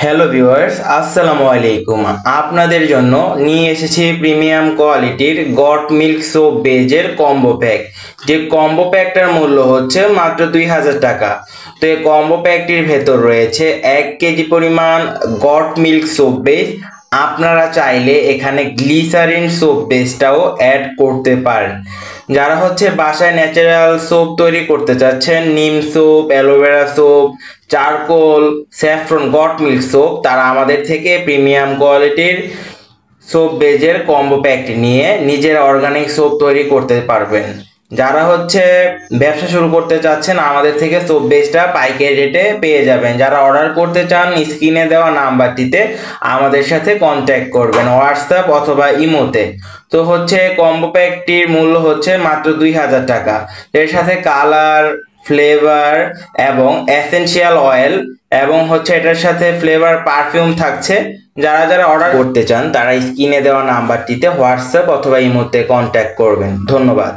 Hello viewers, আসসালামু আলাইকুম। আপনাদের জন্য নিয়ে এসেছি প্রিমিয়াম কোয়ালিটির গট মিল্ক সোপ বেজের কম্বো প্যাক। যে কম্বো প্যাকটার মূল্য হচ্ছে মাত্র 2000 টাকা। তো এই কম্বো প্যাকটির ভেতর রয়েছে 1 কেজি পরিমাণ গট মিল্ক সোপ বেজ। আপনারা চাইলে এখানে গ্লিসারিন সোপ বেসটাও অ্যাড করতে পারেন। যারা বাসায় ন্যাচারাল সোপ তৈরি করতে চাচ্ছেন, নিম soap, aloe vera soap, charcoal, saffron, goat milk soap, তারা আমাদের থেকে প্রিমিয়াম কোয়ালিটির সোপ বেজের কম্বো প্যাকটি নিয়ে নিজের অর্গানিক সোপ তৈরি করতে পারবেন। যারা ব্যবসা শুরু করতে চাচ্ছেন, আমাদের থেকে সোপ বেজটা পাইকারি রেটে পেয়ে যাবেন। যারা অর্ডার করতে চান, স্ক্রিনে দেওয়া নাম্বারটিতে আমাদের সাথে কন্ট্যাক্ট করবেন, হোয়াটসঅ্যাপ অথবা ইমোতে। তো কম্বো প্যাকটির মূল্য মাত্র 2000 টাকা। এর সাথে কালার, ফ্লেভার এবং এসেনশিয়াল অয়েল এবং এটার সাথে ফ্লেভার পারফিউম থাকছে। যারা যারা অর্ডার করতে চান তারা স্ক্রিনে দেওয়া নাম্বারটিতে হোয়াটসঅ্যাপ অথবা ইমোতে কন্ট্যাক্ট করবেন। ধন্যবাদ।